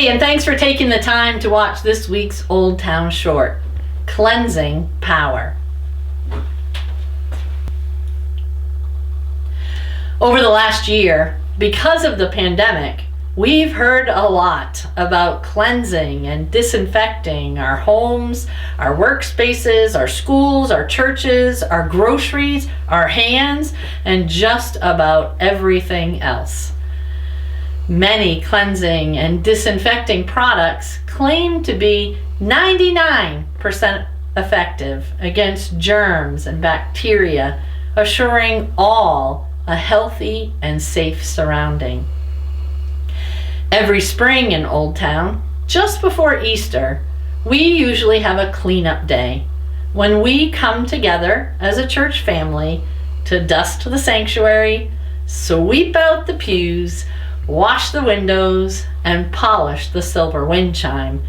Hey, and thanks for taking the time to watch this week's Oldtown short, Cleansing Power. Over the last year, because of the pandemic, we've heard a lot about cleansing and disinfecting our homes, our workspaces, our schools, our churches, our groceries, our hands, and just about everything else. Many cleansing and disinfecting products claim to be 99% effective against germs and bacteria, assuring all a healthy and safe surrounding. Every spring in Oldtown, just before Easter, we usually have a cleanup day when we come together as a church family to dust the sanctuary, sweep out the pews, wash the windows, and polish the silver wind chime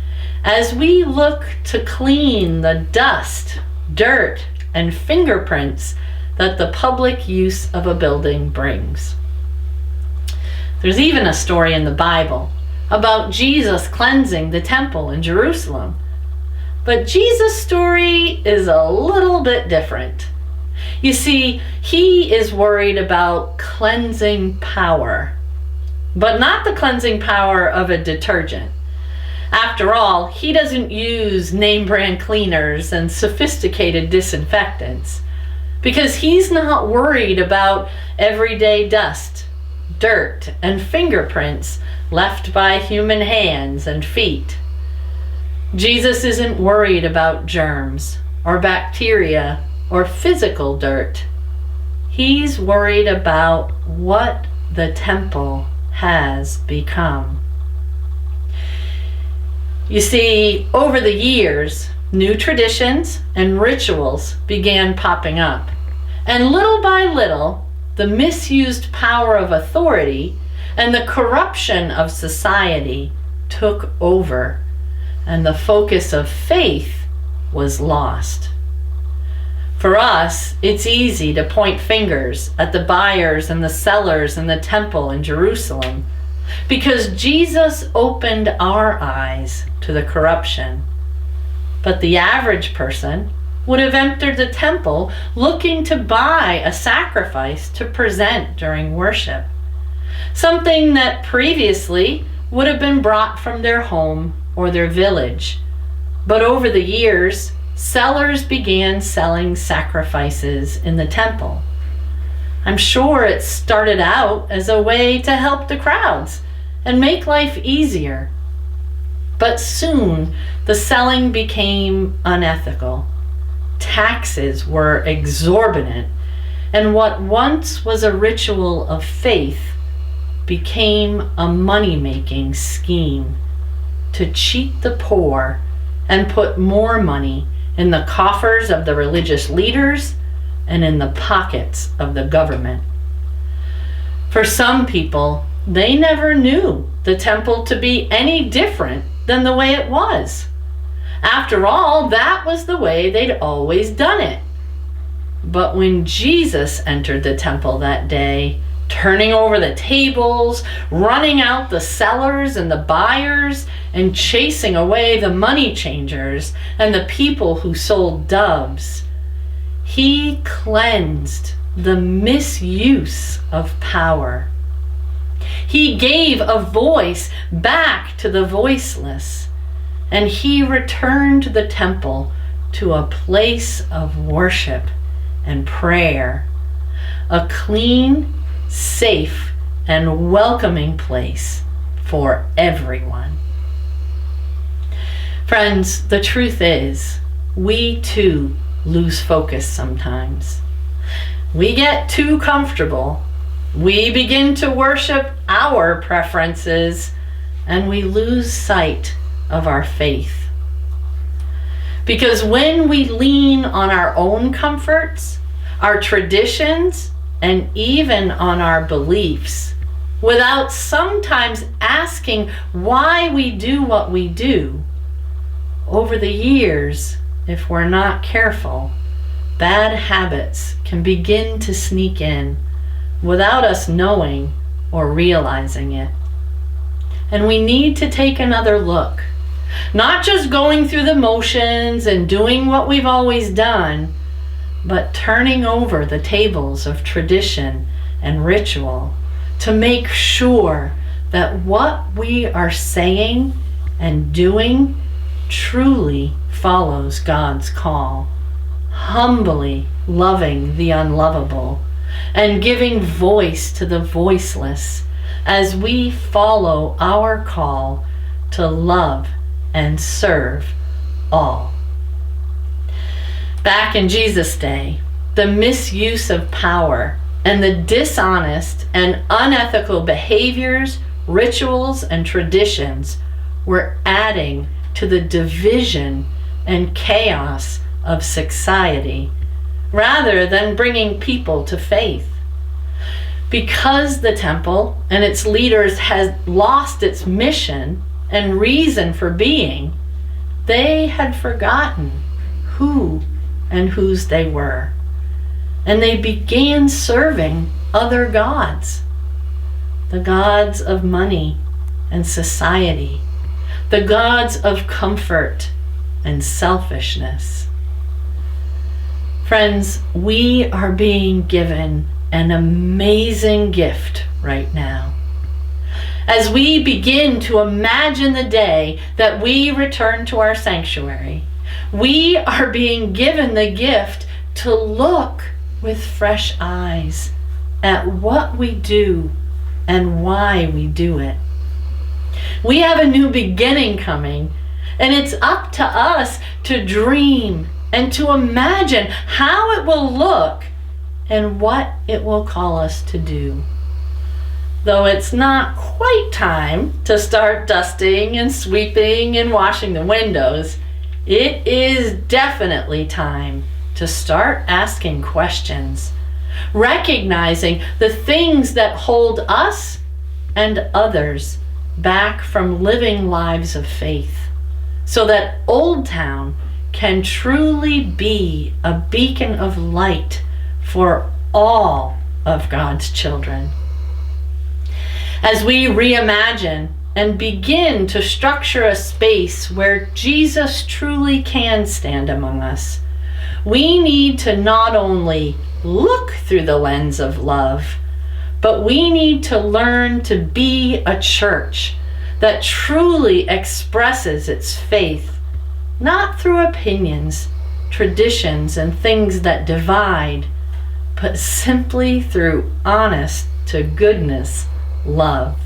as we look to clean the dust, dirt, and fingerprints that the public use of a building brings. There's even a story in the Bible about Jesus cleansing the temple in Jerusalem. But Jesus' story is a little bit different. You see, he is worried about cleansing power, but not the cleansing power of a detergent. After all, he doesn't use name brand cleaners and sophisticated disinfectants because he's not worried about everyday dust, dirt, and fingerprints left by human hands and feet. Jesus isn't worried about germs or bacteria or physical dirt. He's worried about what the temple has become. You see, over the years, new traditions and rituals began popping up. And little by little, the misused power of authority and the corruption of society took over, and the focus of faith was lost. For us, it's easy to point fingers at the buyers and the sellers in the temple in Jerusalem because Jesus opened our eyes to the corruption. But the average person would have entered the temple looking to buy a sacrifice to present during worship, something that previously would have been brought from their home or their village. But over the years, sellers began selling sacrifices in the temple. I'm sure it started out as a way to help the crowds and make life easier. But soon, the selling became unethical. Taxes were exorbitant, and what once was a ritual of faith became a money-making scheme to cheat the poor and put more money in the coffers of the religious leaders and in the pockets of the government. For some people, they never knew the temple to be any different than the way it was. After all, that was the way they'd always done it. But when Jesus entered the temple that day, turning over the tables, running out the sellers and the buyers, and chasing away the money changers and the people who sold doves, he cleansed the misuse of power. He gave a voice back to the voiceless, and he returned the temple to a place of worship and prayer, a clean, safe, and welcoming place for everyone. Friends, the truth is, we too lose focus sometimes. We get too comfortable. We begin to worship our preferences, and we lose sight of our faith. Because when we lean on our own comforts, our traditions, and even on our beliefs, without sometimes asking why we do what we do, over the years, if we're not careful, bad habits can begin to sneak in without us knowing or realizing it. and we need to take another look. Not just going through the motions and doing what we've always done, but turning over the tables of tradition and ritual to make sure that what we are saying and doing truly follows God's call, humbly loving the unlovable and giving voice to the voiceless as we follow our call to love and serve all. Back in Jesus' day, the misuse of power and the dishonest and unethical behaviors, rituals, and traditions were adding to the division and chaos of society rather than bringing people to faith. Because the temple and its leaders had lost its mission and reason for being, they had forgotten who and whose they were, and they began serving other gods, the gods of money and society, the gods of comfort and selfishness. Friends, we are being given an amazing gift right now. As we begin to imagine the day that we return to our sanctuary, we are being given the gift to look with fresh eyes at what we do and why we do it. We have a new beginning coming, and it's up to us to dream and to imagine how it will look and what it will call us to do. Though it's not quite time to start dusting and sweeping and washing the windows, it is definitely time to start asking questions, recognizing the things that hold us and others back from living lives of faith, so that Oldtown can truly be a beacon of light for all of God's children. As we reimagine and begin to structure a space where Jesus truly can stand among us, we need to not only look through the lens of love, but we need to learn to be a church that truly expresses its faith, not through opinions, traditions, and things that divide, but simply through honest to goodness love.